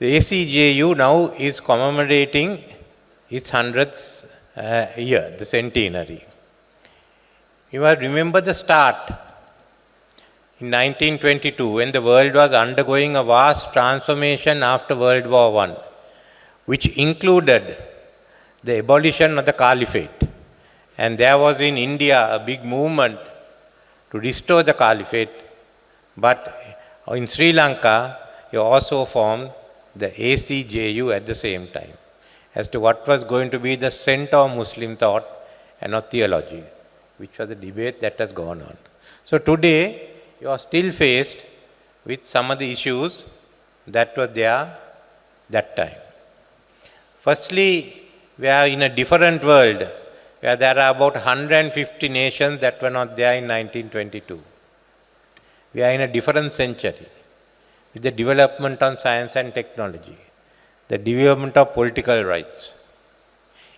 The ACJU now is commemorating its 100th year, the centenary. You must remember the start in 1922 when the world was undergoing a vast transformation after World War I, which included the abolition of the Caliphate. And there was in India a big movement to restore the Caliphate, but in Sri Lanka, you also formed the ACJU at the same time, as to what was going to be the center of Muslim thought and of theology, which was the debate that has gone on. So today, you are still faced with some of the issues that were there that time. Firstly, we are in a different world where there are about 150 nations that were not there in 1922. We are in a different century with the development of science and technology, the development of political rights.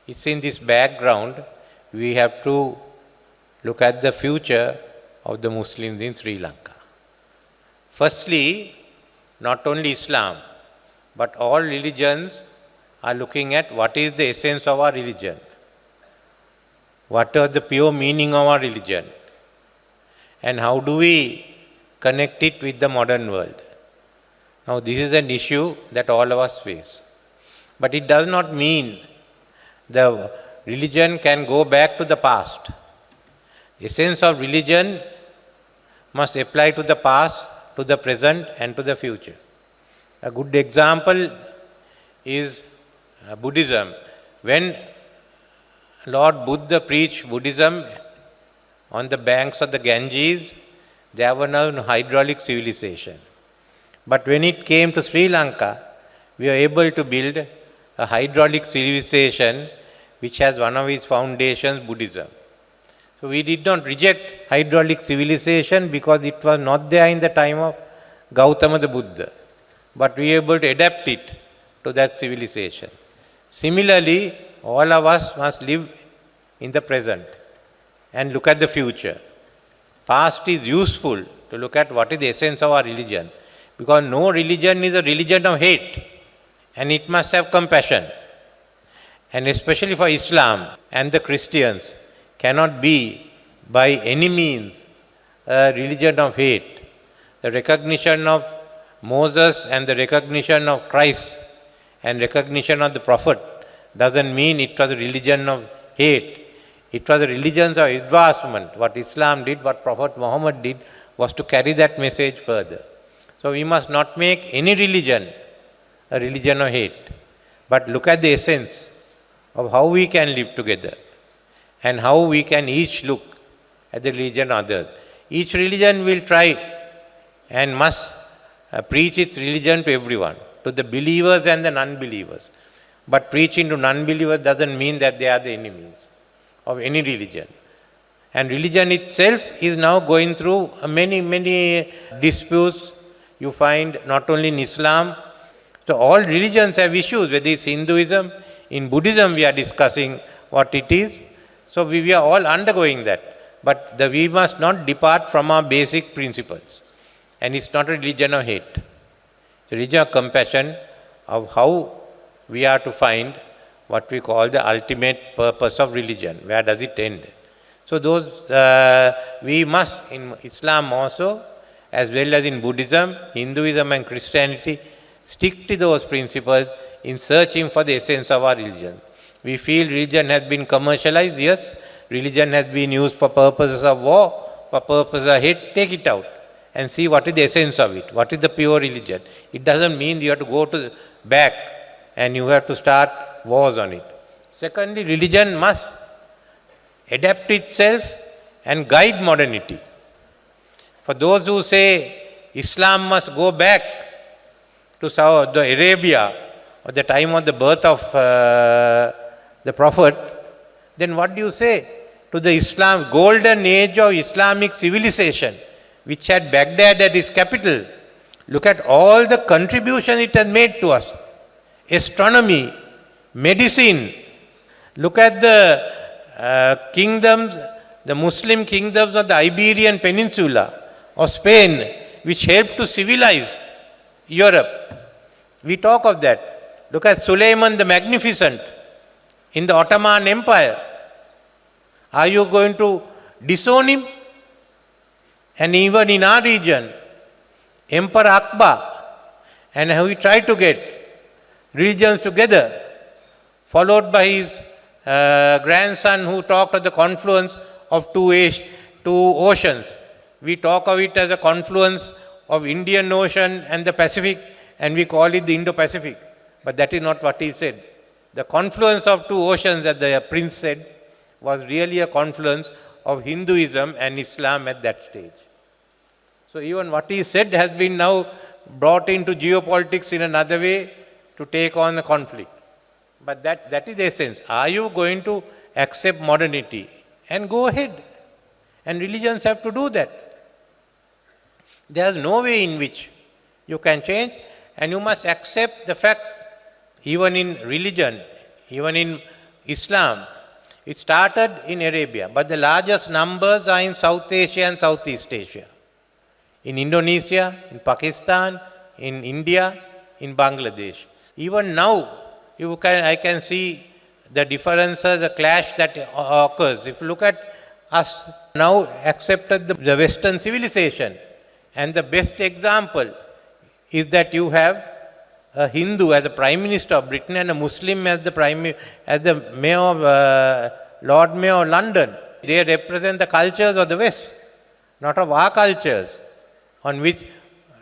It's in this background we have to look at the future of the Muslims in Sri Lanka. Firstly, not only Islam, but all religions are looking at what is the essence of our religion, what is the pure meaning of our religion, and how do we connect it with the modern world. Now, this is an issue that all of us face. But it does not mean the religion can go back to the past. The essence of religion must apply to the past, to the present, and to the future. A good example is Buddhism. When Lord Buddha preached Buddhism on the banks of the Ganges, there were no hydraulic civilization. But when it came to Sri Lanka, we were able to build a hydraulic civilization which has one of its foundations, Buddhism. So we did not reject hydraulic civilization because it was not there in the time of Gautama the Buddha. But we were able to adapt it to that civilization. Similarly, all of us must live in the present and look at the future. Past is useful to look at what is the essence of our religion. Because no religion is a religion of hate, and it must have compassion. And especially for Islam and the Christians, cannot be by any means a religion of hate. The recognition of Moses and the recognition of Christ and recognition of the Prophet doesn't mean it was a religion of hate. It was a religion of advancement. What Islam did, what Prophet Muhammad did, was to carry that message further. So we must not make any religion a religion of hate, but look at the essence of how we can live together and how we can each look at the religion of others. Each religion will try and must preach its religion to everyone, to the believers and the non-believers. But preaching to non-believers doesn't mean that they are the enemies of any religion. And religion itself is now going through many disputes. You find not only in Islam, so all religions have issues, whether it's Hinduism, in Buddhism we are discussing what it is. So we are all undergoing that. But we must not depart from our basic principles. And it's not a religion of hate. It's a religion of compassion, of how we are to find what we call the ultimate purpose of religion. Where does it end? So those, we must, in Islam also, as well as in Buddhism, Hinduism and Christianity, stick to those principles in searching for the essence of our religion. We feel religion has been commercialized, yes. Religion has been used for purposes of war, for purposes of hate. Take it out and see what is the essence of it. What is the pure religion? It doesn't mean you have to go to back and you have to start wars on it. Secondly, religion must adapt itself and guide modernity. For those who say Islam must go back to Saudi Arabia or the time of the birth of the Prophet, then what do you say to the golden age of Islamic civilization, which had Baghdad at its capital? Look at all the contributions it has made to us. Astronomy, medicine. Look at the kingdoms, the Muslim kingdoms of the Iberian Peninsula, of Spain, which helped to civilize Europe. We talk of that. Look at Suleiman the Magnificent in the Ottoman Empire. Are you going to disown him? And even in our region, Emperor Akbar, and how he tried to get religions together, followed by his grandson who talked of the confluence of two oceans. We talk of it as a confluence of Indian Ocean and the Pacific, and we call it the Indo-Pacific. But that is not what he said. The confluence of two oceans, that the prince said, was really a confluence of Hinduism and Islam at that stage. So even what he said has been now brought into geopolitics in another way to take on the conflict. But that is the essence. Are you going to accept modernity? And go ahead. And religions have to do that. There is no way in which you can change, and you must accept the fact, even in religion, even in Islam, it started in Arabia, but the largest numbers are in South Asia and Southeast Asia. In Indonesia, in Pakistan, in India, in Bangladesh. Even now, I can see the differences, the clash that occurs. If you look at us now accepted the Western civilization, and the best example is that you have a Hindu as the Prime Minister of Britain and a Muslim as the Mayor of Lord Mayor of London. They represent the cultures of the West, not of our cultures, on which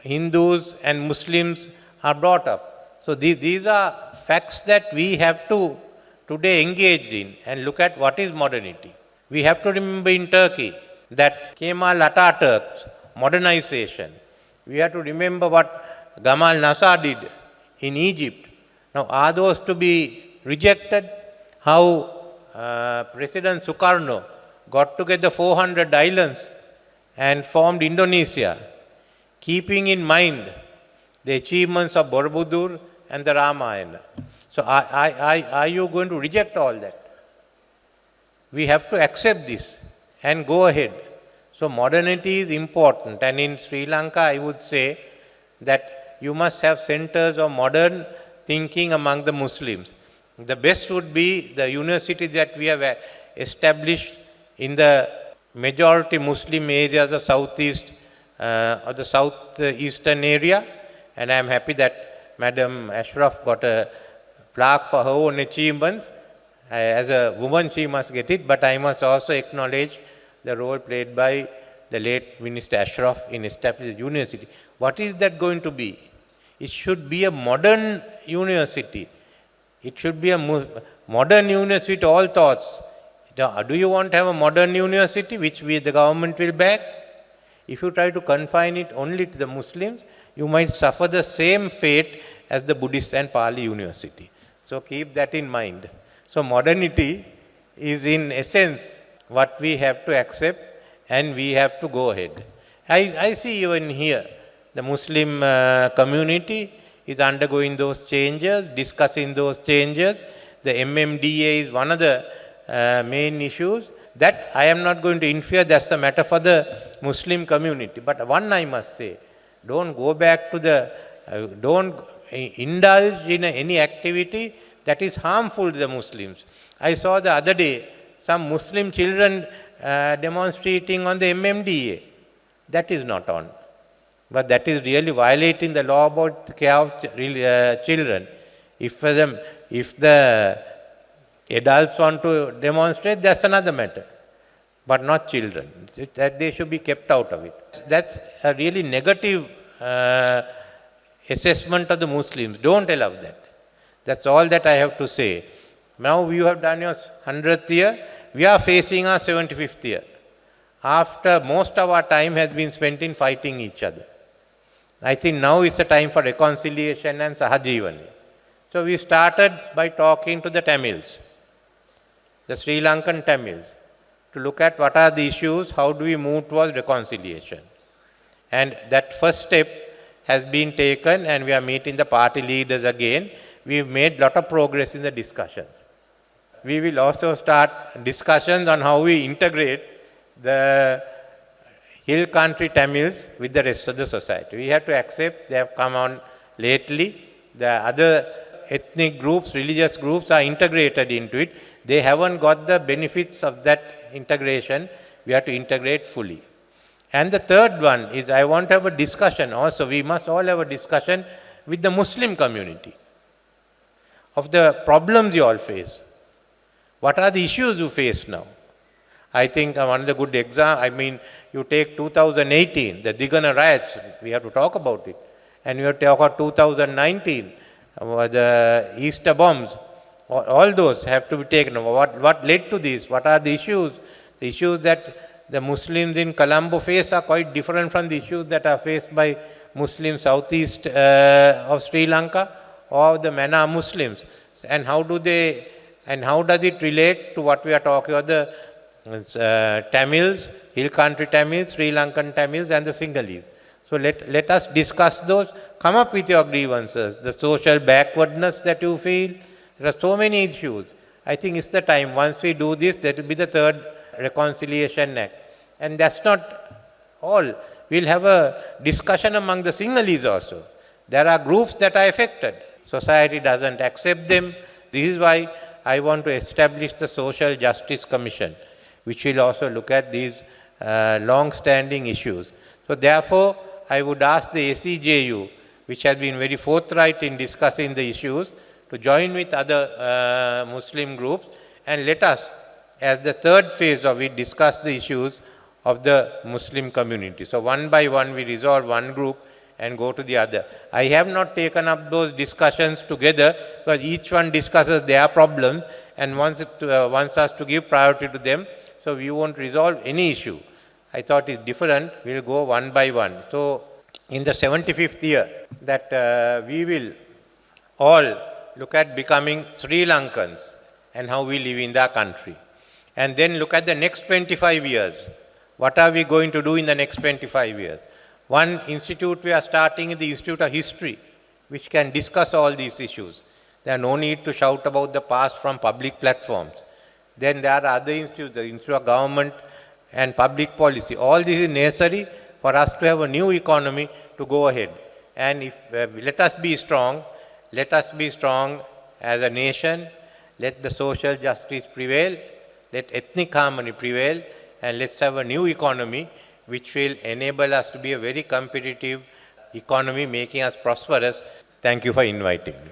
Hindus and Muslims are brought up. So these are facts that we have to today engage in and look at what is modernity. We have to remember in Turkey that Kemal Ataturk's modernization. We have to remember what Gamal Nasser did in Egypt. Now, are those to be rejected? How President Sukarno got together 400 islands and formed Indonesia, keeping in mind the achievements of Borobudur and the Ramayana. So are you going to reject all that? We have to accept this and go ahead. So modernity is important, and in Sri Lanka I would say that you must have centers of modern thinking among the Muslims. The best would be the universities that we have established in the majority Muslim areas of southeast or the southeastern area, and I am happy that Madam Ashraf got a plaque for her own achievements. As a woman she must get it, but I must also acknowledge the role played by the late Minister Ashraf in establishing the university. What is that going to be? It should be a modern university. It should be a modern university to all thoughts. Do you want to have a modern university which the government will back? If you try to confine it only to the Muslims, you might suffer the same fate as the Buddhist and Pali university. So keep that in mind. So modernity is in essence what we have to accept, and we have to go ahead. I see even here the Muslim community is undergoing those changes, discussing those changes. The MMDA is one of the main issues. That I am not going to interfere, that's a matter for the Muslim community. But one I must say, don't go back to don't indulge in any activity that is harmful to the Muslims. I saw the other day some Muslim children demonstrating on the MMDA. That is not on. But that is really violating the law about care of children. If the adults want to demonstrate, that's another matter. But not children. That they should be kept out of it. That's a really negative assessment of the Muslims. Don't allow that. That's all that I have to say. Now you have done your 100th year. We are facing our 75th year. After most of our time has been spent in fighting each other. I think now is the time for reconciliation and Sahajivani. So we started by talking to the Tamils, the Sri Lankan Tamils, to look at what are the issues, how do we move towards reconciliation. And that first step has been taken, and we are meeting the party leaders again. We've made a lot of progress in the discussions. We will also start discussions on how we integrate the hill country Tamils with the rest of the society. We have to accept they have come on lately, the other ethnic groups, religious groups are integrated into it. They haven't got the benefits of that integration. We have to integrate fully. And the third one is I want to have a discussion also. We must all have a discussion with the Muslim community of the problems you all face. What are the issues you face now? I think one of the good examples, you take 2018, the Digana riots, we have to talk about it. And we have to talk about 2019, the Easter bombs. All those have to be taken. What led to this? What are the issues? The issues that the Muslims in Colombo face are quite different from the issues that are faced by Muslims southeast of Sri Lanka or the Mana Muslims. And how does it relate to what we are talking about, the Tamils, Hill Country Tamils, Sri Lankan Tamils and the Sinhalese. So let us discuss those, come up with your grievances, the social backwardness that you feel. There are so many issues. I think it's the time, once we do this, that will be the third Reconciliation Act. And that's not all. We'll have a discussion among the Sinhalese also. There are groups that are affected. Society doesn't accept them. This is why I want to establish the Social Justice Commission, which will also look at these long-standing issues. So therefore, I would ask the ACJU, which has been very forthright in discussing the issues, to join with other Muslim groups and let us, as the third phase of it, discuss the issues of the Muslim community. So one by one we resolve one group and go to the other. I have not taken up those discussions together because each one discusses their problems and wants us to give priority to them, so we won't resolve any issue. I thought it's different, we'll go one by one. So in the 75th year that we will all look at becoming Sri Lankans and how we live in their country. And then look at the next 25 years. What are we going to do in the next 25 years? One institute we are starting is the Institute of History, which can discuss all these issues. There are no need to shout about the past from public platforms. Then there are other institutes, the Institute of Government and Public Policy. All this is necessary for us to have a new economy to go ahead. And let us be strong as a nation. Let the social justice prevail. Let ethnic harmony prevail. And let's have a new economy which will enable us to be a very competitive economy, making us prosperous. Thank you for inviting me.